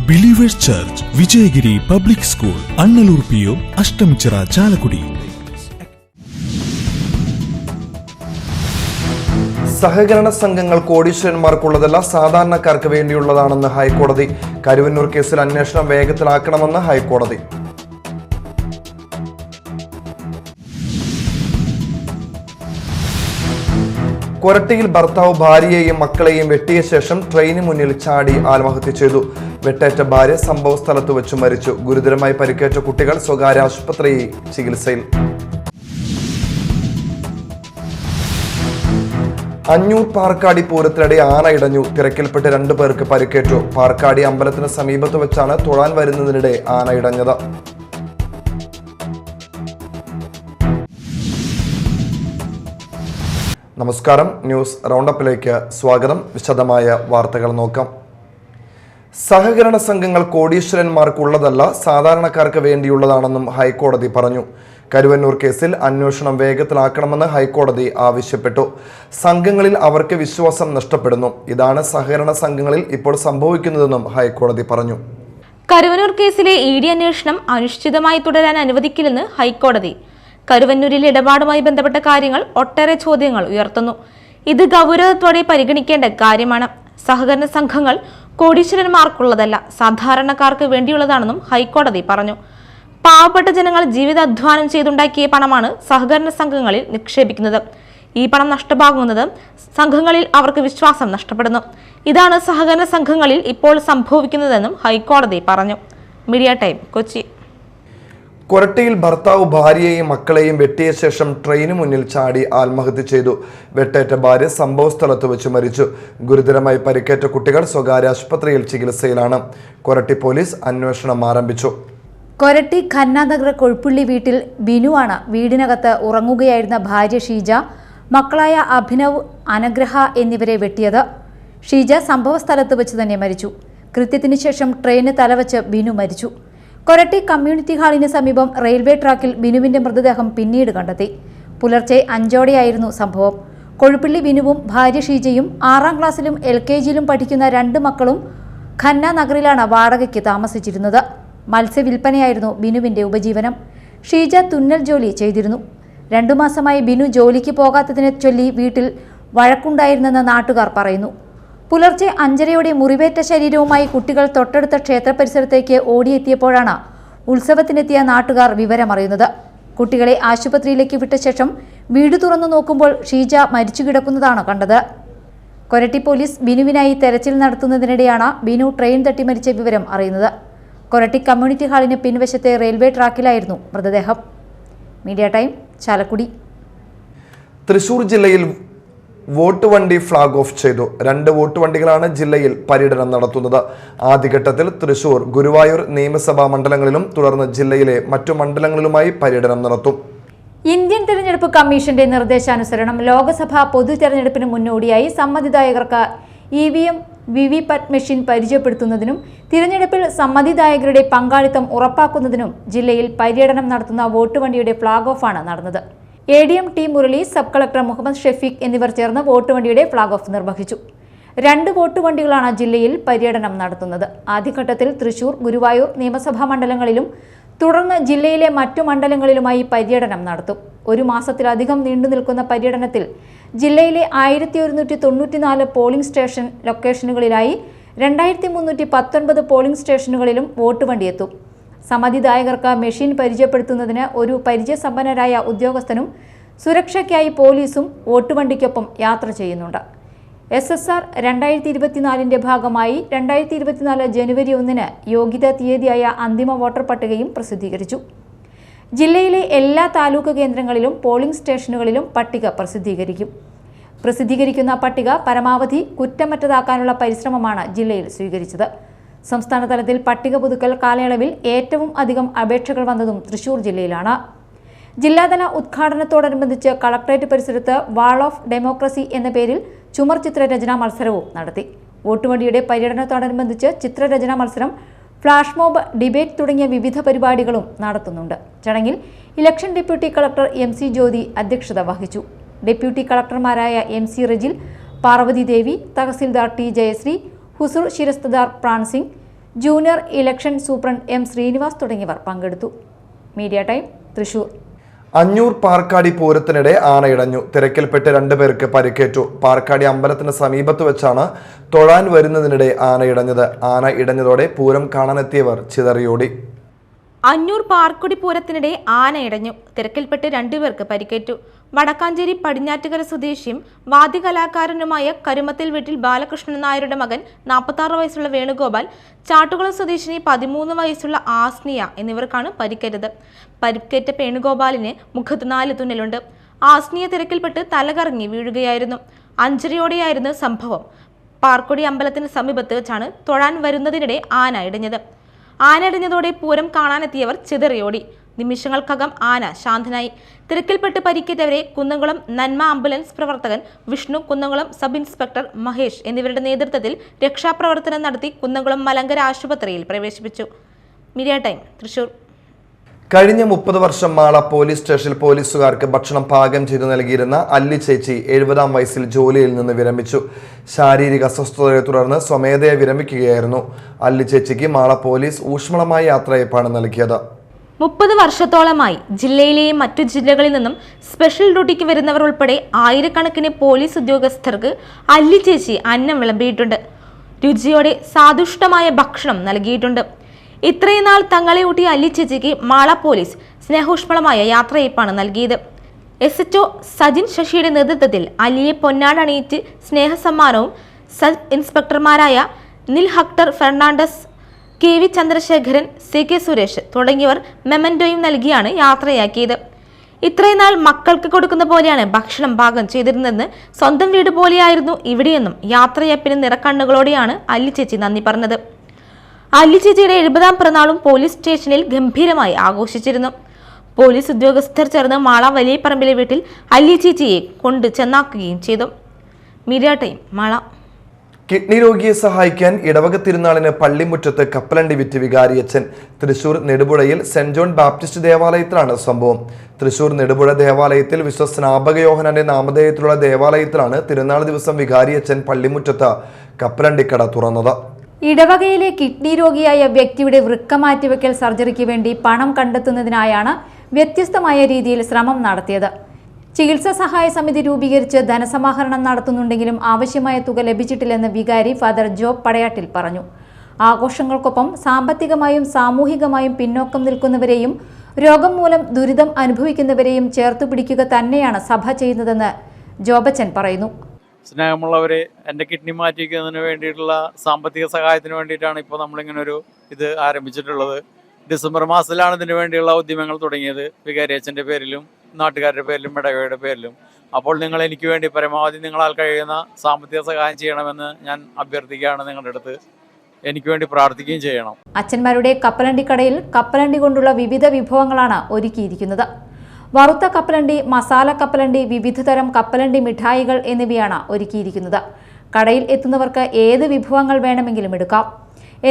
Believers Church, Vijayagiri public school, Annalloor PO, Ashtamichira, Chalakudy. സഹകരണ സംഘങ്ങൾ കോടീശ്വരന്മാർക്കുള്ളതല്ല, സാധാരണക്കാർക്ക് വേണ്ടിയുള്ളതാണെന്ന് ഹൈക്കോടതി. കരുവന്നൂർ കേസിൽ അന്വേഷണം വേഗത്തിലാക്കണമെന്ന് ഹൈക്കോടതി. കൊരട്ടിയിൽ ഭർത്താവ് ഭാര്യയെയും മക്കളെയും വെട്ടിയ ശേഷം ട്രെയിന് മുന്നിൽ ചാടി ആത്മഹത്യ ചെയ്തു. വെട്ടേറ്റ ഭാര്യ സംഭവ സ്ഥലത്ത് വെച്ച് മരിച്ചു. ഗുരുതരമായി പരിക്കേറ്റ കുട്ടികൾ സ്വകാര്യ ആശുപത്രിയിൽ ചികിത്സയിൽ. അഞ്ഞൂർ പാർക്കാടി പൂരത്തിനിടെ ആന ഇടഞ്ഞു. തിരക്കിൽപ്പെട്ട് 2 പേർക്ക് പരിക്കേറ്റു. പാർക്കാടി അമ്പലത്തിന് സമീപത്ത് വെച്ചാണ് തൊഴാൻ വരുന്നതിനിടെ ആന ഇടഞ്ഞത്. നമസ്കാരം, ന്യൂസ് റൗണ്ടപ്പിലേക്ക് സ്വാഗതം. വിശദമായ വാർത്തകൾ നോക്കാം. സഹകരണ സംഘങ്ങൾ കോടീശ്വരന്മാർക്കുള്ളതല്ല, സാധാരണക്കാർക്ക് വേണ്ടിയുള്ളതാണെന്നും ഹൈക്കോടതി പറഞ്ഞു. കരുവന്നൂർ കേസിൽ അന്വേഷണം വേഗത്തിലാക്കണമെന്ന് ഹൈക്കോടതി ആവശ്യപ്പെട്ടു. സംഘങ്ങളിൽ അവർക്ക് വിശ്വാസം നഷ്ടപ്പെടുന്നു. ഇതാണ് സഹകരണ സംഘങ്ങളിൽ ഇപ്പോൾ സംഭവിക്കുന്നതെന്നും ഹൈക്കോടതി പറഞ്ഞു. കരുവന്നൂർ കേസിലെ ED അന്വേഷണം അനിശ്ചിതമായി തുടരാൻ അനുവദിക്കില്ലെന്ന് ഹൈക്കോടതി. കരുവന്നൂരിൽ ഇടപാടുമായി ബന്ധപ്പെട്ട കാര്യങ്ങൾ ഒട്ടേറെ ചോദ്യങ്ങൾ ഉയർത്തുന്നു. ഇത് ഗൗരവത്തോടെ പരിഗണിക്കേണ്ട കാര്യമാണ്. സഹകരണ സംഘങ്ങൾ കോടീശ്വരന്മാർക്കുള്ളതല്ല, സാധാരണക്കാർക്ക് വേണ്ടിയുള്ളതാണെന്നും ഹൈക്കോടതി പറഞ്ഞു. പാവപ്പെട്ട ജനങ്ങൾ ജീവിതാധ്വാനം ചെയ്തുണ്ടാക്കിയ പണമാണ് സഹകരണ സംഘങ്ങളിൽ നിക്ഷേപിക്കുന്നത്. ഈ പണം നഷ്ടമാകുന്നത് സംഘങ്ങളിൽ അവർക്ക് വിശ്വാസം നഷ്ടപ്പെടുന്നു. ഇതാണ് സഹകരണ സംഘങ്ങളിൽ ഇപ്പോൾ സംഭവിക്കുന്നതെന്നും ഹൈക്കോടതി പറഞ്ഞു. Media time, Kochi. കൊരട്ടിയിൽ ഭർത്താവ് ഭാര്യയെയും മക്കളെയും വെട്ടിയ ശേഷം ട്രെയിന് മുന്നിൽ ചാടി ആത്മഹത്യ ചെയ്തു. വെട്ടേറ്റ ഭാര്യ സംഭവ സ്ഥലത്ത് വെച്ച് മരിച്ചു. ഗുരുതരമായി പരിക്കേറ്റ കുട്ടികൾ സ്വകാര്യ ആശുപത്രിയിൽ ചികിത്സയിലാണ്. കൊരട്ടി പോലീസ് അന്വേഷണം ആരംഭിച്ചു. കൊരട്ടി ഖന്നാനഗർ കൊഴുപ്പുള്ളി വീട്ടിൽ ബിനുവാണ് വീടിനകത്ത് ഉറങ്ങുകയായിരുന്ന ഭാര്യ ഷീജ, മക്കളായ അഭിനവ്, അനുഗ്രഹ എന്നിവരെ വെട്ടിയത്. ഷീജ സംഭവ സ്ഥലത്ത് വെച്ച് തന്നെ മരിച്ചു. കൃത്യത്തിന് ശേഷം ട്രെയിന് തലവച്ച് ബിനു മരിച്ചു. കൊരട്ടി കമ്മ്യൂണിറ്റി ഹാളിന് സമീപം റെയിൽവേ ട്രാക്കിൽ ബിനുവിന്റെ മൃതദേഹം പിന്നീട് കണ്ടെത്തി. പുലർച്ചെ 5ഓടെയായിരുന്നു സംഭവം. കൊഴുപ്പള്ളി ബിനുവും ഭാര്യ ഷീജയും 6ാം ക്ലാസ്സിലും LKGയിലും പഠിക്കുന്ന 2 മക്കളും ഖന്നാനഗറിലാണ് വാടകയ്ക്ക് താമസിച്ചിരുന്നത്. മത്സ്യവിൽപ്പനയായിരുന്നു ബിനുവിന്റെ ഉപജീവനം. ഷീജ തുന്നൽ ജോലി ചെയ്തിരുന്നു. 2 മാസമായി ബിനു ജോലിക്ക് പോകാത്തതിനെ ചൊല്ലി വീട്ടിൽ വഴക്കുണ്ടായിരുന്നെന്ന് നാട്ടുകാർ പറയുന്നു. പുലർച്ചെ 5:30 മുറിവേറ്റ ശരീരവുമായി കുട്ടികൾ തൊട്ടടുത്ത ക്ഷേത്ര പരിസരത്തേക്ക് ഓടിയെത്തിയപ്പോഴാണ് ഉത്സവത്തിനെത്തിയ നാട്ടുകാർ വിവരമറിയുന്നത്. കുട്ടികളെ ആശുപത്രിയിലേക്ക് വിട്ട ശേഷം വീട് തുറന്നു നോക്കുമ്പോൾ ഷീജ മരിച്ചു കിടക്കുന്നതാണ് കണ്ടത്. കൊരട്ടി പോലീസ് ബിനുവിനായി തെരച്ചിൽ നടത്തുന്നതിനിടെയാണ് ബിനു ട്രെയിൻ തട്ടി മരിച്ച വിവരം അറിയുന്നത്. കൊരട്ടി കമ്മ്യൂണിറ്റി ഹാളിന് പിൻവശത്തെ റെയിൽവേ ട്രാക്കിലായിരുന്നു മൃതദേഹം. Media time, Chalakudy. തൃശൂർ ജില്ലയിൽ വോട്ട് വണ്ടി ഫ്ളാഗ് ഓഫ് ചെയ്തു. 2 വോട്ട് വണ്ടികളാണ് ജില്ലയിൽ പര്യടനം നടത്തുന്നത്. ആദ്യഘട്ടത്തിൽ തൃശൂർ, ഗുരുവായൂർ നിയമസഭാ മണ്ഡലങ്ങളിലും തുടർന്ന് ജില്ലയിലെ മറ്റു മണ്ഡലങ്ങളിലുമായി പര്യടനം നടത്തും. ഇന്ത്യൻ തെരഞ്ഞെടുപ്പ് കമ്മീഷന്റെ നിർദ്ദേശാനുസരണം ലോക്സഭാ പൊതു തെരഞ്ഞെടുപ്പിന് മുന്നോടിയായി സമ്മതിദായകർക്ക് EVM VVPAT മെഷീൻ പരിചയപ്പെടുത്തുന്നതിനും തിരഞ്ഞെടുപ്പിൽ സമ്മതിദായകരുടെ പങ്കാളിത്തം ഉറപ്പാക്കുന്നതിനും ജില്ലയിൽ പര്യടനം നടത്തുന്ന വോട്ട് വണ്ടിയുടെ ഫ്ളാഗ് ഓഫാണ് നടന്നത്. ADM T Murali, sub collector Muhammad Shefeeq എന്നിവർ ചേർന്ന് വോട്ട് വണ്ടിയുടെ ഫ്ളാഗ് ഓഫ് നിർവഹിച്ചു. 2 വോട്ട് വണ്ടികളാണ് ജില്ലയിൽ പര്യടനം നടത്തുന്നത്. ആദ്യഘട്ടത്തിൽ തൃശൂർ, ഗുരുവായൂർ നിയമസഭാ മണ്ഡലങ്ങളിലും തുടർന്ന് ജില്ലയിലെ മറ്റു മണ്ഡലങ്ങളിലുമായി പര്യടനം നടത്തും. 1 മാസത്തിലധികം നീണ്ടുനിൽക്കുന്ന പര്യടനത്തിൽ ജില്ലയിലെ 1194 പോളിംഗ് സ്റ്റേഷൻ ലൊക്കേഷനുകളിലായി 2319 പോളിംഗ് സ്റ്റേഷനുകളിലും വോട്ട് വണ്ടിയെത്തും. സമ്മതിദായകർക്ക് മെഷീൻ പരിചയപ്പെടുത്തുന്നതിന് ഒരു പരിചയസമ്പന്നരായ ഉദ്യോഗസ്ഥനും സുരക്ഷയ്ക്കായി പോലീസും വോട്ട് വണ്ടിക്കൊപ്പം യാത്ര ചെയ്യുന്നുണ്ട്. SSR 2024 ഭാഗമായി 2024 ജനുവരി 1 യോഗ്യതാ തീയതിയായ അന്തിമ വോട്ടർ പട്ടികയും പ്രസിദ്ധീകരിച്ചു. ജില്ലയിലെ എല്ലാ താലൂക്ക് കേന്ദ്രങ്ങളിലും പോളിംഗ് സ്റ്റേഷനുകളിലും പട്ടിക പ്രസിദ്ധീകരിക്കും. പ്രസിദ്ധീകരിക്കുന്ന പട്ടിക പരമാവധി കുറ്റമറ്റതാക്കാനുള്ള പരിശ്രമമാണ് ജില്ലയിൽ സ്വീകരിച്ചത്. സംസ്ഥാന തലത്തിൽ പട്ടിക പുതുക്കൽ കാലയളവിൽ ഏറ്റവും അധികം അപേക്ഷകൾ വന്നതും തൃശൂർ ജില്ലയിലാണ്. ജില്ലാതല ഉദ്ഘാടനത്തോടനുബന്ധിച്ച് കളക്ടറേറ്റ് പരിസരത്ത് വാൾ ഓഫ് ഡെമോക്രസി എന്ന പേരിൽ ചുമർ ചിത്രരചനാ മത്സരവും നടത്തി. വോട്ടുവണ്ടിയുടെ പര്യടനത്തോടനുബന്ധിച്ച് ചിത്രരചനാ മത്സരം, ഫ്ലാഷ് മോബ്, ഡിബേറ്റ് തുടങ്ങിയ വിവിധ പരിപാടികളും നടത്തുന്നുണ്ട്. ചടങ്ങിൽ election deputy collector MC Jyothi അധ്യക്ഷത വഹിച്ചു. ഡെപ്യൂട്ടി കളക്ടർമാരായ MC Rajil, Parvathi Devi, tahsildar T Jayasree, Huzur Sheristadar Pransingh, junior election superintendent M Srinivas തുടങ്ങിയവർ പങ്കെടുത്തു. Media time, Thrissur. അഞ്ഞൂർ പാർക്കാടി പൂരത്തിനിടെ ആനയിടഞ്ഞു. തിരക്കിൽപ്പെട്ട് 2 പേർക്ക് പരിക്കേറ്റു. പാർക്കാടി അമ്പലത്തിന് സമീപത്ത് വെച്ചാണ് തൊഴാൻ വരുന്നതിനിടെ ആനയിടഞ്ഞത്. ആന ഇടഞ്ഞതോടെ പൂരം കാണാനെത്തിയവർ ചിതറിയോടി. അഞ്ഞൂർ പാർക്കുടി പൂരത്തിനിടെ ആന ഇടഞ്ഞു. തിരക്കിൽപ്പെട്ട് 2 പേർക്ക് പരിക്കേറ്റു. വടക്കാഞ്ചേരി പടിഞ്ഞാറ്റുകര സ്വദേശിയും വാദ്യകലാകാരനുമായ കരുമത്തിൽ വീട്ടിൽ ബാലകൃഷ്ണൻ നായരുടെ മകൻ 46 വയസ്സുള്ള വേണുഗോപാൽ, ചാട്ടുകുളം സ്വദേശിനി 13 വയസ്സുള്ള ആസ്നിയ എന്നിവർക്കാണ് പരിക്കേറ്റത്. പരിക്കേറ്റ വേണുഗോപാലിന് മുഖത്ത് 4 തുന്നലുണ്ട്. ആസ്നിയ തിരക്കിൽപ്പെട്ട് തലകറങ്ങി വീഴുകയായിരുന്നു. 5:30യോടെയായിരുന്നു സംഭവം. പാർക്കുടി അമ്പലത്തിന് സമീപത്ത് വെച്ചാണ് തൊഴാൻ വരുന്നതിനിടെ ആന ഇടഞ്ഞത്. ആന ഇടഞ്ഞതോടെ പൂരം കാണാനെത്തിയവർ ചിതറിയോടി. നിമിഷങ്ങൾക്കകം ആന ശാന്തനായി. തിരക്കിൽപ്പെട്ട് പരിക്കേറ്റവരെ കുന്നംകുളം നന്മ ആംബുലൻസ് പ്രവർത്തകൻ വിഷ്ണു, കുന്നംകുളം സബ് ഇൻസ്പെക്ടർ മഹേഷ് എന്നിവരുടെ നേതൃത്വത്തിൽ രക്ഷാപ്രവർത്തനം നടത്തി കുന്നംകുളം മലങ്കര ആശുപത്രിയിൽ പ്രവേശിപ്പിച്ചു. Media time, Thrissur. കഴിഞ്ഞ 30 വർഷം മാള പോലീസ് സ്റ്റേഷനിൽ പോലീസുകാർക്ക് ഭക്ഷണം പാകം ചെയ്തു നൽകിയിരുന്ന അല്ലി ചേച്ചി 70-ാം വയസ്സിൽ ജോലിയിൽ നിന്ന് വിരമിച്ചു. ശാരീരിക അസ്വസ്ഥതയെ തുടർന്ന് സ്വമേധയാ വിരമിക്കുകയായിരുന്നു. അല്ലി ചേച്ചിക്ക് മാള പോലീസ് ഊഷ്മളമായ യാത്രയയപ്പാണ് നൽകിയത്. 30 വർഷത്തോളമായി ജില്ലയിലെയും മറ്റു ജില്ലകളിൽ നിന്നും സ്പെഷ്യൽ ഡ്യൂട്ടിക്ക് വരുന്നവർ ഉൾപ്പെടെ ആയിരക്കണക്കിന് പോലീസ് ഉദ്യോഗസ്ഥർക്ക് അല്ലി ചേച്ചി അന്നം വിളമ്പിയിട്ടുണ്ട്. രുചിയോടെ സാദുഷ്ടമായ ഭക്ഷണം നൽകിയിട്ടുണ്ട്. ഇത്രയും നാൾ തങ്ങളെ ഊട്ടിയ അല്ലി ചേച്ചിക്ക് മാള പോലീസ് സ്നേഹോഷ്മളമായ യാത്രയയപ്പാണ് നൽകിയത്. SHO സജിൻ ശശിയുടെ നേതൃത്വത്തിൽ അല്ലിയെ പൊന്നാടണിയിച്ച് സ്നേഹസമ്മാനവും സബ് ഇൻസ്പെക്ടർമാരായ Neil Hector Fernandez, KV Chandrasekharan, CK Suresh തുടങ്ങിയവർ മെമന്റോയും നൽകിയാണ് യാത്രയാക്കിയത്. ഇത്രയും നാൾ മക്കൾക്ക് കൊടുക്കുന്ന പോലെയാണ് ഭക്ഷണം പാകം ചെയ്തിരുന്നതെന്ന്, സ്വന്തം വീട് പോലെയായിരുന്നു ഇവിടെയെന്നും യാത്രയപ്പിന് നിറക്കണ്ണുകളോടെയാണ് അല്ലി ചേച്ചി നന്ദി പറഞ്ഞത്. അല്ലി ചേച്ചിയുടെ 70-ാം പിറന്നാളും പോലീസ് സ്റ്റേഷനിൽ ഗംഭീരമായി ആഘോഷിച്ചിരുന്നു. പോലീസ് ഉദ്യോഗസ്ഥർ ചേർന്ന് മാള വലിയ പറമ്പിലെ വീട്ടിൽ അല്ലി ചേച്ചിയെ കൊണ്ട് ചെന്നാക്കുകയും ചെയ്തു. Media time, Mala. കിഡ്നി രോഗിയെ സഹായിക്കാൻ ഇടവക തിരുനാളിന് പള്ളിമുറ്റത്ത് കപ്പലണ്ടി വിറ്റ് വികാരിയച്ഛൻ. തൃശൂർ നെടുപുഴയിൽ സെന്റ് ജോൺ ബാപ്റ്റിസ്റ്റ് ദേവാലയത്തിലാണ് സംഭവം. തൃശൂർ നെടുപുഴ ദേവാലയത്തിൽ വിശ്വ സ്നാപക യോഹന്നാന്റെ നാമധേയത്തിലുള്ള ദേവാലയത്തിലാണ് തിരുനാൾ ദിവസം വികാരിയച്ഛൻ പള്ളിമുറ്റത്ത് കപ്പലണ്ടിക്കട തുറന്നത്. ഇടവകയിലെ കിഡ്നി രോഗിയായ വ്യക്തിയുടെ വൃക്ക മാറ്റിവെക്കൽ സർജറിക്ക് വേണ്ടി പണം കണ്ടെത്തുന്നതിനായാണ് വ്യത്യസ്തമായ രീതിയിൽ ശ്രമം നടത്തിയത്. ചികിത്സാ സഹായ സമിതി രൂപീകരിച്ച് ധനസമാഹരണം നടത്തുന്നുണ്ടെങ്കിലും ആവശ്യമായ തുക ലഭിച്ചിട്ടില്ലെന്ന് വികാരി ഫാദർ ജോബ് പടയാട്ടിൽ പറഞ്ഞു. ആഘോഷങ്ങൾക്കൊപ്പം സാമ്പത്തികമായും സാമൂഹികമായും പിന്നോക്കം നിൽക്കുന്നവരെയും രോഗം മൂലം ദുരിതം അനുഭവിക്കുന്നവരെയും ചേർത്തുപിടിക്കുക തന്നെയാണ് സഭ ചെയ്യുന്നതെന്ന് ജോബച്ചൻ പറയുന്നു. സ്നേഹമുള്ളവരെ, എൻ്റെ കിഡ്നി മാറ്റിവെക്കുന്നതിന് വേണ്ടിയിട്ടുള്ള സാമ്പത്തിക സഹായത്തിന് വേണ്ടിയിട്ടാണ് ഇപ്പോൾ നമ്മളിങ്ങനെ ഒരു ഇത് ആരംഭിച്ചിട്ടുള്ളത്. ഡിസംബർ മാസത്തിലാണ് ഇതിനു വേണ്ടിയുള്ള ഉദ്യമങ്ങൾ തുടങ്ങിയത്. വികാരിയച്ഛൻ്റെ പേരിലും നാട്ടുകാരുടെ പേരിലും ഇടവകയുടെ പേരിലും. അപ്പോൾ നിങ്ങൾ എനിക്ക് വേണ്ടി പരമാവധി നിങ്ങളാൽ കഴിയുന്ന സാമ്പത്തിക സഹായം ചെയ്യണമെന്ന് ഞാൻ അഭ്യർത്ഥിക്കുകയാണ്. നിങ്ങളുടെ അടുത്ത് എനിക്ക് വേണ്ടി പ്രാർത്ഥിക്കുകയും ചെയ്യണം. അച്ഛന്മാരുടെ കപ്പലണ്ടിക്കടയിൽ കപ്പലണ്ടി കൊണ്ടുള്ള വിവിധ വിഭവങ്ങളാണ് ഒരുക്കിയിരിക്കുന്നത്. വറുത്ത കപ്പലണ്ടി, മസാല കപ്പലണ്ടി, വിവിധതരം കപ്പലണ്ടി മിഠായികൾ എന്നിവയാണ് ഒരുക്കിയിരിക്കുന്നത്. കടയിൽ എത്തുന്നവർക്ക് ഏത് വിഭവങ്ങൾ വേണമെങ്കിലും എടുക്കാം.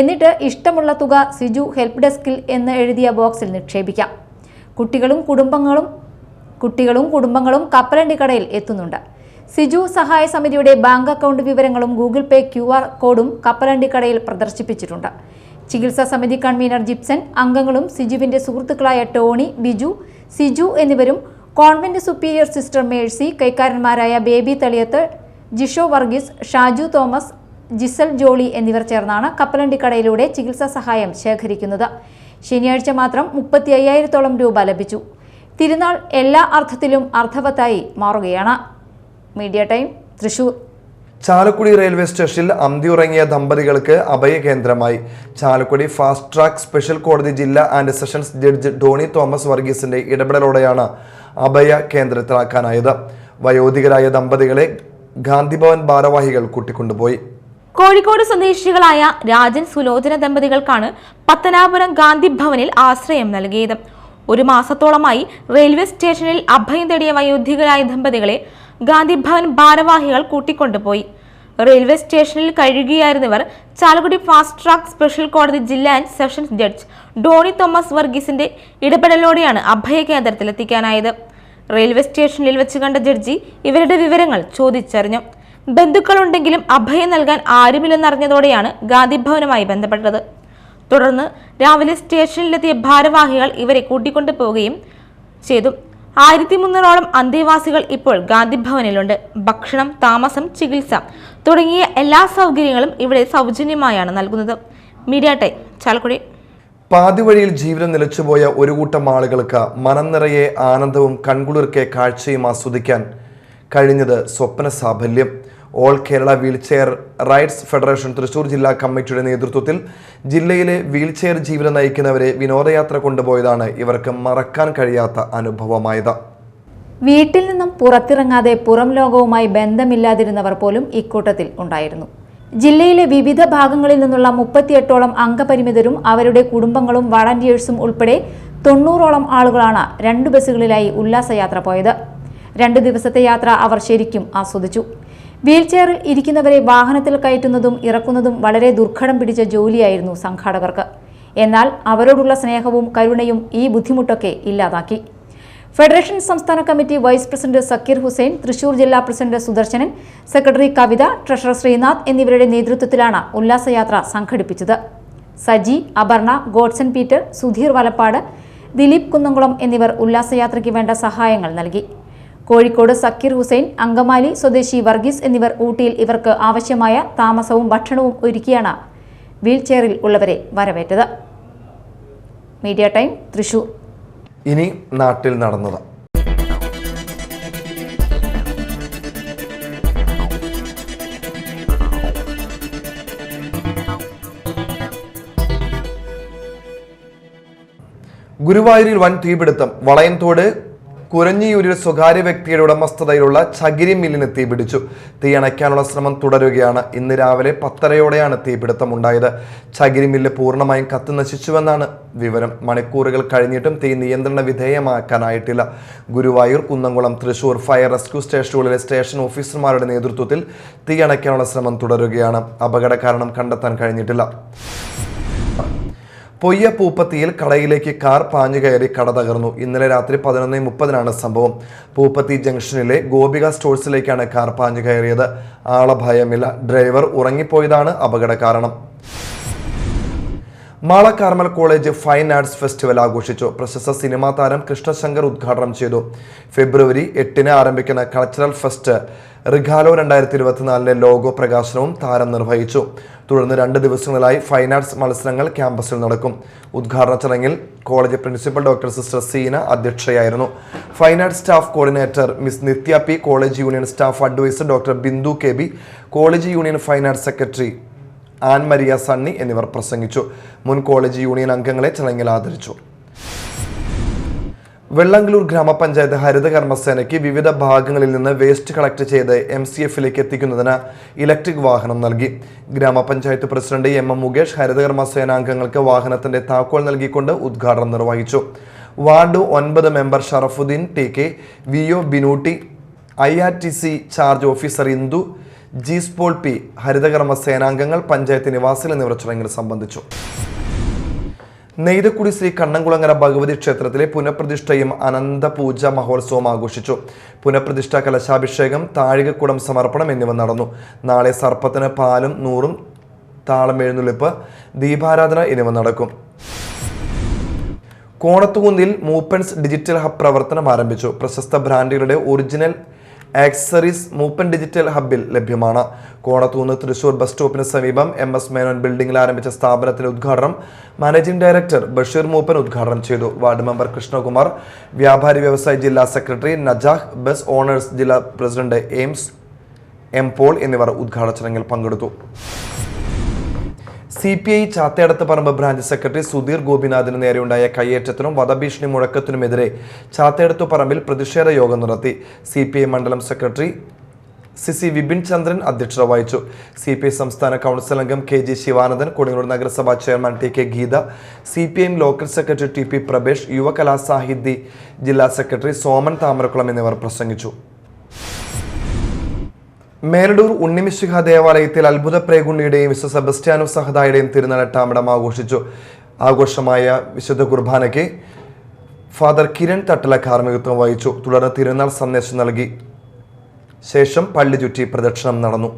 എന്നിട്ട് ഇഷ്ടമുള്ള തുക സിജു ഹെൽപ്പ് ഡെസ്കിൽ എന്ന് എഴുതിയ ബോക്സിൽ നിക്ഷേപിക്കാം. കുട്ടികളും കുടുംബങ്ങളും കപ്പലണ്ടി കടയിൽ എത്തുന്നുണ്ട്. സിജു സഹായ സമിതിയുടെ ബാങ്ക് അക്കൗണ്ട് വിവരങ്ങളും ഗൂഗിൾ പേ QR കോഡും കപ്പലണ്ടി കടയിൽ പ്രദർശിപ്പിച്ചിട്ടുണ്ട്. ചികിത്സാ സമിതി കൺവീനർ ജിപ്സൺ, അംഗങ്ങളും സിജുവിന്റെ സുഹൃത്തുക്കളായ ടോണി, ബിജു, സിജു എന്നിവരും കോൺവെന്റ് സുപ്പീരിയർ സിസ്റ്റർ മേഴ്സി, കൈക്കാരന്മാരായ Baby Thaliyath, Jisho Varghese, Shaju Thomas, Jisal Jolly എന്നിവർ ചേർന്നാണ് കപ്പലണ്ടി കടയിലൂടെ ചികിത്സാ സഹായം ശേഖരിക്കുന്നത്. ശനിയാഴ്ച മാത്രം 35,000-ഓളം രൂപ ലഭിച്ചു. തിരുനാൾ എല്ലാ അർത്ഥത്തിലും അർത്ഥവത്തായി മാറുകയാണ്. Media time, Thrissur. Chalakudy railway സ്റ്റേഷനിൽ അന്തിയുറങ്ങിയ ദമ്പതികൾക്ക് അഭയകേന്ദ്രമായി. ചാലക്കുടി ഫാസ്റ്റ് ട്രാക്ക് സ്പെഷ്യൽ കോടതി ജില്ലാ and sessions judge Doni Thomas വർഗീസിന്റെ ഇടപെടലോടെയാണ് അഭയ കേന്ദ്രത്തിലാക്കാനായത്. വയോധികരായ ദമ്പതികളെ ഗാന്ധിഭവൻ ഭാരവാഹികൾ കൂട്ടിക്കൊണ്ടുപോയി. കോഴിക്കോട് സ്വദേശികളായ രാജൻ സുലോചന ദമ്പതികൾക്കാണ് പത്തനാപുരം ഗാന്ധിഭവനിൽ ആശ്രയം നൽകിയത്. 1 മാസത്തോളമായി റെയിൽവേ സ്റ്റേഷനിൽ അഭയം തേടിയ വയോധികരായ ദമ്പതികളെ ഗാന്ധിഭവൻ ഭാരവാഹികൾ കൂട്ടിക്കൊണ്ടുപോയി. റെയിൽവേ സ്റ്റേഷനിൽ കഴിയുകയായിരുന്നവർ ചാലക്കുടി ഫാസ്റ്റ് ട്രാക്ക് സ്പെഷ്യൽ കോടതി ജില്ലാ and sessions judge Doni Thomas വർഗീസിന്റെ ഇടപെടലോടെയാണ് അഭയ കേന്ദ്രത്തിലെത്തിക്കാനായത്. റെയിൽവേ സ്റ്റേഷനിൽ വെച്ച് കണ്ട ജഡ്ജി ഇവരുടെ വിവരങ്ങൾ ചോദിച്ചറിഞ്ഞു. ബന്ധുക്കളുണ്ടെങ്കിലും അഭയം നൽകാൻ ആരുമില്ലെന്നറിഞ്ഞതോടെയാണ് ഗാന്ധിഭവനുമായി ബന്ധപ്പെട്ടത്. തുടർന്ന് രാവിലെ സ്റ്റേഷനിലെത്തിയ ഭാരവാഹികൾ ഇവരെ കൂട്ടിക്കൊണ്ടു പോവുകയും ചെയ്തു. 1300ഓളം അന്തേവാസികൾ ഇപ്പോൾ ഗാന്ധിഭവനിലുണ്ട്. ഭക്ഷണം, താമസം, ചികിത്സ തുടങ്ങിയ എല്ലാ സൗകര്യങ്ങളും ഇവിടെ സൗജന്യമായാണ് നൽകുന്നത്. Media time, Chalakudy. പാതിവഴിയിൽ ജീവിതം നിലച്ചുപോയ ഒരു കൂട്ടം ആളുകൾക്ക് മനം നിറയെ ആനന്ദവും കൺകുളിർക്കെ കാഴ്ചയും ആസ്വദിക്കാൻ കഴിഞ്ഞത് സ്വപ്ന സാഫല്യം. All Kerala wheelchair rights federation Thrissur ജില്ലാ കമ്മിറ്റിയുടെ നേതൃത്വത്തിൽ ജില്ലയിലെ വീൽചെയർ ജീവിതം നയിക്കുന്നവരെ വിനോദയാത്ര കൊണ്ടുപോയതാണ് ഇവർക്ക് മറക്കാൻ കഴിയാത്ത അനുഭവമായത്. വീട്ടിൽ നിന്നും പുറത്തിറങ്ങാതെ പുറം ലോകവുമായി ബന്ധമില്ലാതിരുന്നവർ പോലും ഇക്കൂട്ടത്തിൽ ഉണ്ടായിരുന്നു. ജില്ലയിലെ വിവിധ ഭാഗങ്ങളിൽ നിന്നുള്ള 38ഓളം അംഗപരിമിതരും അവരുടെ കുടുംബങ്ങളും വളണ്ടിയേഴ്സും ഉൾപ്പെടെ 90ഓളം ആളുകളാണ് 2 ബസ്സുകളിലായി ഉല്ലാസയാത്ര പോയത്. 2 ദിവസത്തെ യാത്ര അവർ ശരിക്കും ആസ്വദിച്ചു. വീൽചെയറിൽ ഇരിക്കുന്നവരെ വാഹനത്തിൽ കയറ്റുന്നതും ഇറക്കുന്നതും വളരെ ദുർഘടം പിടിച്ച ജോലിയായിരുന്നു സംഘാടകർക്ക്. എന്നാൽ അവരോടുള്ള സ്നേഹവും കരുണയും ഈ ബുദ്ധിമുട്ടൊക്കെ ഇല്ലാതാക്കി. ഫെഡറേഷൻ സംസ്ഥാന committee vice president Zakir Hussain, Thrissur ജില്ലാ president Sudarshanan, secretary Kavitha, treasurer Srinath എന്നിവരുടെ നേതൃത്വത്തിലാണ് ഉല്ലാസയാത്ര സംഘടിപ്പിച്ചത്. സജി, അപർണ, ഗോഡ്സൺ പീറ്റർ, സുധീർ വലപ്പാട്, ദിലീപ് കുന്നംകുളം എന്നിവർ ഉല്ലാസയാത്രയ്ക്ക് വേണ്ട സഹായങ്ങൾ നൽകി. കോഴിക്കോട് സക്കീർ ഹുസൈൻ, അങ്കമാലി സ്വദേശി വർഗീസ് എന്നിവർ ഊട്ടിയിൽ ഇവർക്ക് ആവശ്യമായ താമസവും ഭക്ഷണവും ഒരുക്കിയാണ് വീൽചെയറിൽ ഉള്ളവരെ വരവേറ്റത്. Media time, Thrissur. ഇനി നാട്ടിൽ നടന്നത്. ഗുരുവായൂരിൽ വൻ തീപിടുത്തം. വളയംതോട് കുരഞ്ഞിയൂരിൽ സ്വകാര്യ വ്യക്തിയുടെ ഉടമസ്ഥതയിലുള്ള ചകിരി മില്ലിന് തീപിടിച്ചു. തീ അണയ്ക്കാനുള്ള ശ്രമം തുടരുകയാണ്. ഇന്ന് രാവിലെ 10:30യോടെയാണ് തീപിടുത്തം ഉണ്ടായത്. ചകിരി മില്ല് പൂർണ്ണമായും കത്തി നശിച്ചുവെന്നാണ് വിവരം. മണിക്കൂറുകൾ കഴിഞ്ഞിട്ടും തീ നിയന്ത്രണ വിധേയമാക്കാനായിട്ടില്ല. ഗുരുവായൂർ, കുന്നംകുളം, തൃശൂർ ഫയർ റെസ്ക്യൂ സ്റ്റേഷനുകളിലെ സ്റ്റേഷൻ ഓഫീസർമാരുടെ നേതൃത്വത്തിൽ തീ അണയ്ക്കാനുള്ള ശ്രമം തുടരുകയാണ്. അപകട കാരണം കണ്ടെത്താൻ കഴിഞ്ഞിട്ടില്ല. പൊയ്യ പൂപ്പത്തിയിൽ കടയിലേക്ക് കാർ പാഞ്ഞു കയറി കട തകർന്നു. ഇന്നലെ രാത്രി 11:30 സംഭവം. പൂപ്പത്തി ജംഗ്ഷനിലെ ഗോപിക സ്റ്റോഴ്സിലേക്കാണ് കാർ പാഞ്ഞു കയറിയത്. ആളഭയമില്ല. ഡ്രൈവർ ഉറങ്ങിപ്പോയതാണ് അപകട കാരണം. Mala Carmel college fine arts festival ആഘോഷിച്ചു. പ്രശസ്ത സിനിമാ താരം കൃഷ്ണശങ്കർ ഉദ്ഘാടനം ചെയ്തു. ഫെബ്രുവരി 8 ആരംഭിക്കുന്ന കൾച്ചറൽ ഫെസ്റ്റ് റിഗാലോ 2024 ലോഗോ പ്രകാശനവും താരം നിർവഹിച്ചു. തുടർന്ന് 2 ദിവസങ്ങളിലായി ഫൈൻ ആർട്സ് മത്സരങ്ങൾ ക്യാമ്പസിൽ നടക്കും. ഉദ്ഘാടന ചടങ്ങിൽ college principal doctor sister Seena അധ്യക്ഷയായിരുന്നു. Fine arts staff coordinator miss Nithya P, college union staff adviser doctor Bindu K B, college union fine arts secretary Ann Maria Sunny എന്നിവർ പ്രസംഗിച്ചു. മുൻ കോളേജ് യൂണിയൻ അംഗങ്ങളെ ചടങ്ങിൽ ആദരിച്ചു. വെള്ളങ്കലൂർ ഗ്രാമപഞ്ചായത്ത് ഹരിതകർമ്മസേനയ്ക്ക് വിവിധ ഭാഗങ്ങളിൽ നിന്ന് വേസ്റ്റ് കളക്ട് ചെയ്ത് MCFലേക്ക് എത്തിക്കുന്നതിന് ഇലക്ട്രിക് വാഹനം നൽകി. ഗ്രാമപഞ്ചായത്ത് പ്രസിഡന്റ് MM മുകേഷ് ഹരിതകർമ്മസേനാംഗങ്ങൾക്ക് വാഹനത്തിന്റെ താക്കോൽ നൽകിക്കൊണ്ട് ഉദ്ഘാടനം നിർവഹിച്ചു. Ward 9 member Sharafudheen TK, VO Binootty, IRTC charge officer Indu, Jeespaul P, ഹരിതകർമ്മസേനാംഗങ്ങൾ, പഞ്ചായത്ത് നിവാസികൾ എന്നിവർ ചടങ്ങിൽ സംബന്ധിച്ചു. നെയ്തക്കുടി ശ്രീ കണ്ണംകുളങ്ങര ഭഗവതി ക്ഷേത്രത്തിലെ പുനഃപ്രതിഷ്ഠയും അനന്തപൂജ മഹോത്സവം ആഘോഷിച്ചു. പുനഃപ്രതിഷ്ഠ, കലശാഭിഷേകം, താഴികക്കുടം സമർപ്പണം എന്നിവ നടന്നു. നാളെ സർപ്പത്തിന് പാലും 100 താളം എഴുന്നള്ളിപ്പ്, ദീപാരാധന എന്നിവ നടക്കും. കോണത്തുകുന്നിൽ മൂപ്പൻസ് ഡിജിറ്റൽ ഹബ് പ്രവർത്തനം ആരംഭിച്ചു. പ്രശസ്ത ബ്രാൻഡുകളുടെ ഒറിജിനൽ ആക്സസറീസ് മൂപ്പൻ ഡിജിറ്റൽ ഹബിൽ ലഭ്യമാണ്. കോണത്തുകുന്ന് തൃശൂർ ബസ് സ്റ്റോപ്പിന് സമീപം MS മേനോൻ ബിൽഡിംഗിൽ ആരംഭിച്ച സ്ഥാപനത്തിന്റെ ഉദ്ഘാടനം മാനേജിംഗ് ഡയറക്ടർ ബഷീർ മൂപ്പൻ ഉദ്ഘാടനം ചെയ്തു. വാർഡ് മെമ്പർ കൃഷ്ണകുമാർ, വ്യാപാരി വ്യവസായി ജില്ലാ സെക്രട്ടറി നജാഹ്, ബസ് ഓണേഴ്സ് ജില്ലാ പ്രസിഡന്റ് എയിംസ് M പോൾ എന്നിവർ ഉദ്ഘാടന ചടങ്ങിൽ പങ്കെടുത്തു. CPI ചാത്തയടത്ത് പറമ്പ് ബ്രാഞ്ച് സെക്രട്ടറി സുധീർ ഗോപിനാഥിന് നേരെയുണ്ടായ കയ്യേറ്റത്തിനും വധഭീഷണി മുഴക്കത്തിനുമെതിരെ ചാത്തയടത്തു പറമ്പിൽ പ്രതിഷേധ യോഗം നടത്തി. CPI മണ്ഡലം സെക്രട്ടറി CC വിപിൻ ചന്ദ്രൻ അധ്യക്ഷത വഹിച്ചു. CPI സംസ്ഥാന കൗൺസിൽ അംഗം KG ശിവാനന്ദൻ, കൊടുങ്ങല്ലൂർ നഗരസഭാ chairman TK Geetha, CPIM local secretary TP Prabhesh, Yuvakalasahithi ജില്ലാ സെക്രട്ടറി സോമൻ താമരക്കുളം എന്നിവർ പ്രസംഗിച്ചു. മേലടൂർ ഉണ്ണിമിശിഹ ദേവാലയത്തിൽ അത്ഭുത പ്രേഗുണ്ണിയുടെയും വിശുദ്ധ സെബസ്ത്യാനോസ് സഹദായുടെയും തിരുനാൾ 8-ാം ആഘോഷിച്ചു. ആഘോഷമായ വിശുദ്ധ കുർബാനയ്ക്ക് ഫാദർ കിരൺ തട്ടല കാർമ്മികത്വം വഹിച്ചു. തുടർന്ന് തിരുനാൾ സന്ദേശം നൽകി. ശേഷം പള്ളി ചുറ്റി പ്രദക്ഷിണം നടന്നു.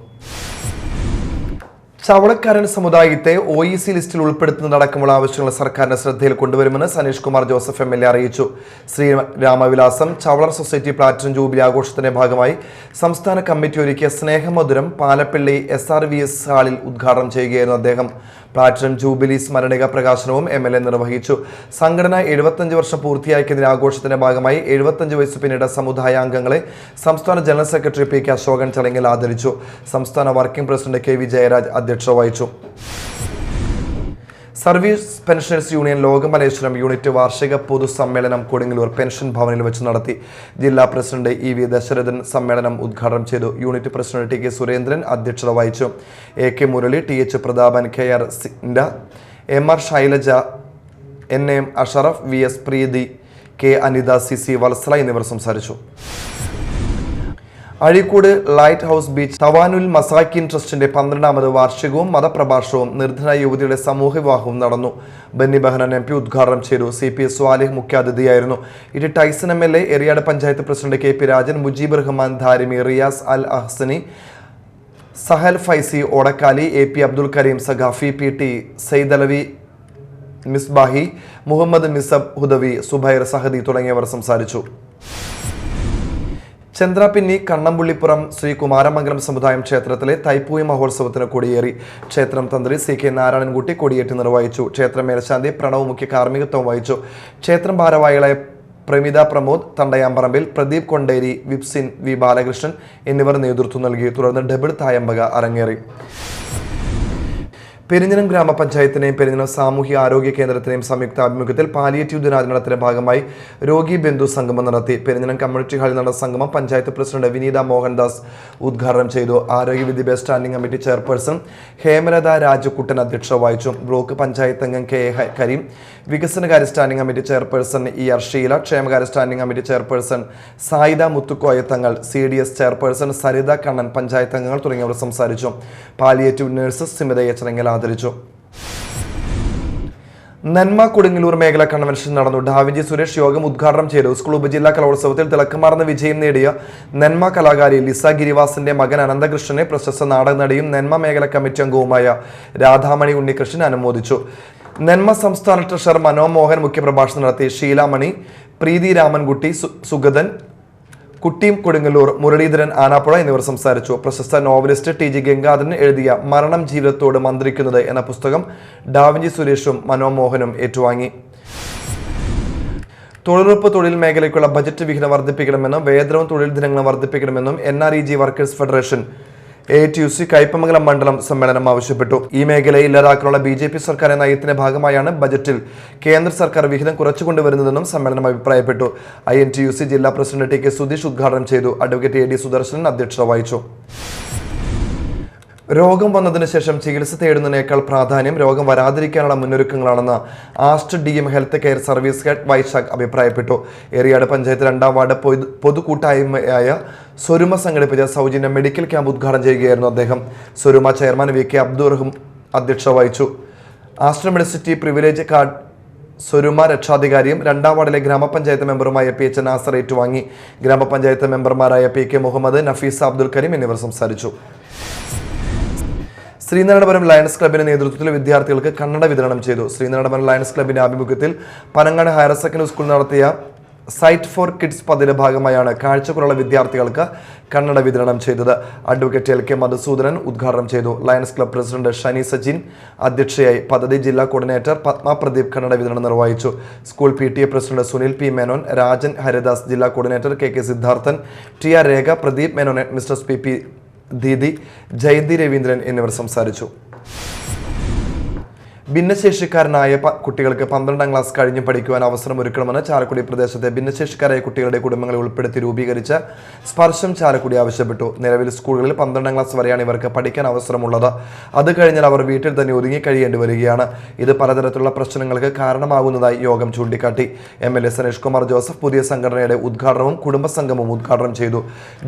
ചവളക്കാരൻ സമുദായത്തെ OEC ലിസ്റ്റിൽ ഉൾപ്പെടുത്തുന്നതടക്കമുള്ള ആവശ്യങ്ങൾ സർക്കാരിന്റെ ശ്രദ്ധയിൽ കൊണ്ടുവരുമെന്ന് സനീഷ് കുമാർ ജോസഫ് MLA അറിയിച്ചു. ശ്രീരാമവിലാസം ചവളർ സൊസൈറ്റി പ്ലാറ്റിനം ജൂബിലി ആഘോഷത്തിന്റെ ഭാഗമായി സംസ്ഥാന കമ്മിറ്റി ഒരുക്കിയ സ്നേഹമധുരം പാലപ്പള്ളി SRVS ഹാളിൽ ഉദ്ഘാടനം ചെയ്യുകയായിരുന്നു അദ്ദേഹം. പ്ലാറ്റിനം ജൂബിലി സ്മരണിക പ്രകാശനവും MLA നിർവഹിച്ചു. സംഘടന 75 വർഷം പൂർത്തിയാക്കിയതിന്റെ ആഘോഷത്തിന്റെ ഭാഗമായി 75 വയസ്സ് പിന്നിട്ട സമുദായാംഗങ്ങളെ സംസ്ഥാന ജനറൽ സെക്രട്ടറി PK അശോകൻ ചടങ്ങിൽ ആദരിച്ചു. സംസ്ഥാന വർക്കിംഗ് പ്രസിഡന്റ് KV ജയരാജ് അധ്യക്ഷത വഹിച്ചു. Service pensioners union Lokamaleswaram unit വാർഷിക പൊതുസമ്മേളനം കൊടുങ്ങല്ലൂർ പെൻഷൻ ഭവനിൽ വെച്ച് നടത്തി. ജില്ലാ പ്രസിഡന്റ് EV ദശരഥൻ സമ്മേളനം ഉദ്ഘാടനം ചെയ്തു. യൂണിറ്റ് പ്രസിഡന്റ് TK സുരേന്ദ്രൻ അധ്യക്ഷത വഹിച്ചു. AK Murali, TH Prathapan, KR Sinda, MR Shailaja, NM Ashraf, VS പ്രീതി, K അനിത, CC വത്സല എന്നിവർ സംസാരിച്ചു. Azhikode lighthouse beach Thavanul Masakin ട്രസ്റ്റിന്റെ 12ാമത് വാർഷികവും മതപ്രഭാഷണവും നിർധന യുവതിയുടെ സമൂഹ വിവാഹവും നടന്നു. ബെന്നി ബെഹനാൻ MP ഉദ്ഘാടനം ചെയ്തു. CP സ്വാലിഹ് മുഖ്യാതിഥിയായിരുന്നു. Tyson MLA, Eriyad panchayat president KP Rajan, Mujeeb Rahman Dharimi, Riyas Al Ahsani, Sahal Faizy Odakkali, AP Abdul Kareem Saqafi, PT Saidalavi Misbahi, Muhammed Misab Hudavi, Zubair Sahadi തുടങ്ങിയവർ സംസാരിച്ചു. ചന്ദ്രാപിന്നി കണ്ണമ്പുള്ളിപ്പുറം ശ്രീ കുമാരമംഗലം സമുദായം ക്ഷേത്രത്തിലെ തൈപ്പൂയ മഹോത്സവത്തിന് കൊടിയേറി. ക്ഷേത്രം തന്ത്രി CK നാരായണൻകുട്ടി കൊടിയേറ്റ് നിർവഹിച്ചു. ക്ഷേത്ര മേൽശാന്തി പ്രണവ് മുഖ്യ കാർമ്മികത്വം വഹിച്ചു. ക്ഷേത്രം ഭാരവാഹികളായ പ്രമിത പ്രമോദ്, തണ്ടയാമ്പറമ്പിൽ, പ്രദീപ് കൊണ്ടേരി, വിപ്സിൻ, V ബാലകൃഷ്ണൻ എന്നിവർ നേതൃത്വം നൽകി. തുടർന്ന് ഡബിൾ തായമ്പക അരങ്ങേറി. പെരിഞ്ഞനം ഗ്രാമപഞ്ചായത്തിനെയും പെരിഞ്ഞനം സാമൂഹ്യ ആരോഗ്യ കേന്ദ്രത്തിനെയും സംയുക്ത ആഭിമുഖ്യത്തിൽ പാലിയേറ്റീവ് ദിനാചരണത്തിന്റെ ഭാഗമായി രോഗി ബന്ധു സംഗമം നടത്തി. പെരിഞ്ഞനം കമ്മ്യൂണിറ്റി ഹാളിൽ നടന്ന സംഗമം പഞ്ചായത്ത് പ്രസിഡന്റ് വിനീത മോഹൻദാസ് ഉദ്ഘാടനം ചെയ്തു. ആരോഗ്യ വിദ്യാഭ്യാസ standing committee chairperson Hemalatha Rajakuttan അധ്യക്ഷത വഹിച്ചു. ബ്ലോക്ക് പഞ്ചായത്ത് അംഗം KA കരീം, വികസനകാര്യ standing committee chairperson ER Sheela, ക്ഷേമകാര്യ standing committee chairperson Sayida Muthukoyathangal, CDS chairperson Saritha Kannan, panchayat അംഗങ്ങൾ തുടങ്ങിയവർ സംസാരിച്ചു. പാലിയേറ്റീവ് നഴ്സ് സ്മിതയെ ചടങ്ങിൽ ആദരിച്ചു. നന്മ കൊടുങ്ങല്ലൂർ മേഖല കൺവെൻഷൻ നടന്നു. ഡാവിഞ്ചി സുരേഷ് യോഗം ഉദ്ഘാടനം ചെയ്തു. സ്കൂൾ ഉപജില്ലാ കലോത്സവത്തിൽ തിളക്കമാർന്ന വിജയം നേടിയ നന്മ കലാകാരി ലിസ ഗിരിവാസിന്റെ മകൻ അനന്തകൃഷ്ണനെ പ്രശസ്ത നാടക നടിയും നന്മ മേഖല കമ്മിറ്റി അംഗവുമായ രാധാമണി ഉണ്ണികൃഷ്ണൻ അനുമോദിച്ചു. നന്മ സംസ്ഥാന ട്രഷറർ മനോമോഹൻ മുഖ്യപ്രഭാഷണം നടത്തി. ഷീലാമണി, പ്രീതി രാമൻകുട്ടി, സുഗതൻ, കുട്ടിയും കൊടുങ്ങല്ലൂർ, മുരളീധരൻ ആനാപ്പുഴ എന്നിവർ സംസാരിച്ചു. പ്രശസ്ത നോവലിസ്റ്റ് TG ഗംഗാധരൻ എഴുതിയ മരണം ജീവിതത്തോട് മന്ത്രിക്കുന്നത് എന്ന പുസ്തകം ഡാവിഞ്ചി സുരേഷും മനോമോഹനും ഏറ്റുവാങ്ങി. തൊഴിലുറപ്പ് തൊഴിൽ മേഖലയ്ക്കുള്ള ബജറ്റ് വിഹിതം വർദ്ധിപ്പിക്കണമെന്നും വേതനവും തൊഴിൽ ദിനങ്ങളും വർദ്ധിപ്പിക്കണമെന്നും NREG workers federation ATUC Kaipamangalam മണ്ഡലം സമ്മേളനം ആവശ്യപ്പെട്ടു. ഈ മേഖലയെ ഇല്ലാതാക്കാനുള്ള BJP സർക്കാർ നയത്തിന്റെ ഭാഗമായാണ് ബജറ്റിൽ കേന്ദ്ര സർക്കാർ വിഹിതം കുറച്ചുകൊണ്ടുവരുന്നതെന്നും സമ്മേളനം അഭിപ്രായപ്പെട്ടു. INTUC ജില്ലാ പ്രസിഡന്റ് TK സുധീഷ് ഉദ്ഘാടനം ചെയ്തു. അഡ്വക്കേറ്റ് AD സുദർശനൻ അധ്യക്ഷത വഹിച്ചു. രോഗം വന്നതിന് ശേഷം ചികിത്സ തേടുന്നതിനേക്കാൾ പ്രാധാന്യം രോഗം വരാതിരിക്കാനുള്ള മുന്നൊരുക്കങ്ങളാണെന്ന് Aster DM health care service head Vysakh അഭിപ്രായപ്പെട്ടു. എറിയാട് പഞ്ചായത്ത് 2ാം വാർഡ് പൊതുകൂട്ടായ്മയായ സ്വരുമ സംഘടിപ്പിച്ച സൗജന്യ മെഡിക്കൽ ക്യാമ്പ് ഉദ്ഘാടനം ചെയ്യുകയായിരുന്നു അദ്ദേഹം. സ്വരുമ ചെയർമാൻ VK അബ്ദുറഹ്മാൻ അധ്യക്ഷത വഹിച്ചു. Aster Medicity privilege card Swaruma രക്ഷാധികാരിയും 2ാം വാർഡിലെ ഗ്രാമപഞ്ചായത്ത് മെമ്പറുമായ PH നാസർ ഏറ്റുവാങ്ങി. ഗ്രാമപഞ്ചായത്ത് മെമ്പർമാരായ PK മുഹമ്മദ്, നഫീസ അബ്ദുൽ കരീം എന്നിവർ സംസാരിച്ചു. ശ്രീനാരായണപുരം ലയൺസ് ക്ലബിന്റെ നേതൃത്വത്തിൽ വിദ്യാർത്ഥികൾക്ക് കണ്ണട വിതരണം ചെയ്തു. ശ്രീനാരായണപുരം ലയൺസ് ക്ലബിന്റെ ആഭിമുഖ്യത്തിൽ പനങ്ങാട് ഹയർ സെക്കൻഡറി സ്കൂൾ നടത്തിയ സൈറ്റ് ഫോർ കിഡ്സ് പദ്ധതിയുടെ ഭാഗമായാണ് കാഴ്ചക്കുറവുള്ള വിദ്യാർത്ഥികൾക്ക് കണ്ണട വിതരണം ചെയ്തത്. അഡ്വക്കേറ്റ് LK മധുസൂദനൻ ഉദ്ഘാടനം ചെയ്തു. Lions Club president Shani Sajin അധ്യക്ഷയായി. പദ്ധതി ജില്ലാ കോർഡിനേറ്റർ പത്മ പ്രദീപ് കണ്ണട വിതരണം നിർവഹിച്ചു. School PTA president Sunil P Menon, Rajan Haridas, ജില്ലാ കോർഡിനേറ്റർ KK സിദ്ധാർത്ഥൻ, TR Rekha, Pradeep Menon, mister PP Deedi, Jayanthi Raveendran എന്നിവർ സംസാരിച്ചു. ഭിന്നശേഷിക്കാരനായ കുട്ടികൾക്ക് 12ാം ക്ലാസ് കഴിഞ്ഞ് പഠിക്കുവാൻ അവസരമൊരുക്കണമെന്ന് ചാലക്കുടി പ്രദേശത്തെ ഭിന്നശേഷിക്കാരായ കുട്ടികളുടെ കുടുംബങ്ങളെ ഉൾപ്പെടുത്തി രൂപീകരിച്ച സ്പർശം ചാലക്കുടി ആവശ്യപ്പെട്ടു. നിലവിൽ സ്കൂളുകളിൽ 12ാം ക്ലാസ് വരെയാണ് ഇവർക്ക് പഠിക്കാൻ അവസരമുള്ളത്. അത് കഴിഞ്ഞാൽ അവർ വീട്ടിൽ തന്നെ ഒതുങ്ങി കഴിയേണ്ടി വരികയാണ്. ഇത് പലതരത്തിലുള്ള പ്രശ്നങ്ങൾക്ക് കാരണമാകുന്നതായി യോഗം ചൂണ്ടിക്കാട്ടി. MLA സനീഷ് കുമാർ ജോസഫ് പുതിയ സംഘടനയുടെ ഉദ്ഘാടനവും കുടുംബസംഗമവും ഉദ്ഘാടനം ചെയ്തു.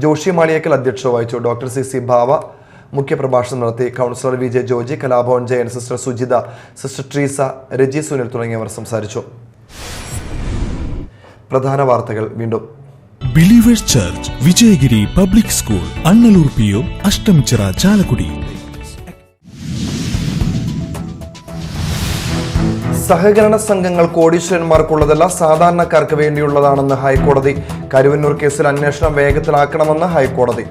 ജോഷി മാളിയേക്കൽ അധ്യക്ഷത വഹിച്ചു. ഡോക്ടർ CC ഭാവ മുഖ്യപ്രഭാഷണം നടത്തി. Councillor VJ George, Kalabhavan Jayan, sister Sujitha, sister Treesa, Reji Sunil തുടങ്ങിയവർ സംസാരിച്ചു. പ്രധാന വാർത്തകൾ വീണ്ടും. Believers Church, Vijayagiri public school, Annalloor PO, Ashtamichira, Chalakudy. സഹകരണ സംഘങ്ങൾ കോടീശ്വരന്മാർക്കുള്ളതല്ല, സാധാരണക്കാർക്ക് വേണ്ടിയുള്ളതാണെന്ന് ഹൈക്കോടതി. കരുവന്നൂർ കേസിൽ അന്വേഷണം വേഗത്തിലാക്കണമെന്ന് ഹൈക്കോടതി.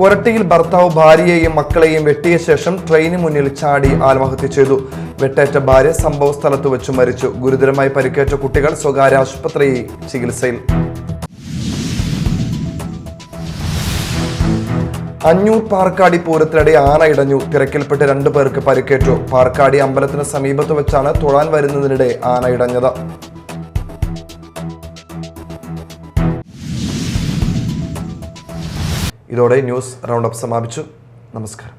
കൊരട്ടിയിൽ ഭർത്താവ് ഭാര്യയെയും മക്കളെയും വെട്ടിയ ശേഷം ട്രെയിന് മുന്നിൽ ചാടി ആത്മഹത്യ ചെയ്തു. വെട്ടേറ്റ ഭാര്യ സംഭവ സ്ഥലത്ത് വെച്ച് മരിച്ചു. ഗുരുതരമായി പരിക്കേറ്റ കുട്ടികൾ സ്വകാര്യ ആശുപത്രിയിൽ ചികിത്സയിൽ. അഞ്ഞൂർ പാർക്കാടി പൂരത്തിനിടെ ആന ഇടഞ്ഞു. തിരക്കിൽപ്പെട്ട് 2 പേർക്ക് പരിക്കേറ്റു. പാർക്കാടി അമ്പലത്തിന് സമീപത്ത് വെച്ചാണ് തൊഴാൻ വരുന്നതിനിടെ ആന ഇടഞ്ഞത്. ഇതോടെ ന്യൂസ് റൗണ്ട് അപ്പ് സമാപിച്ചു. നമസ്കാരം.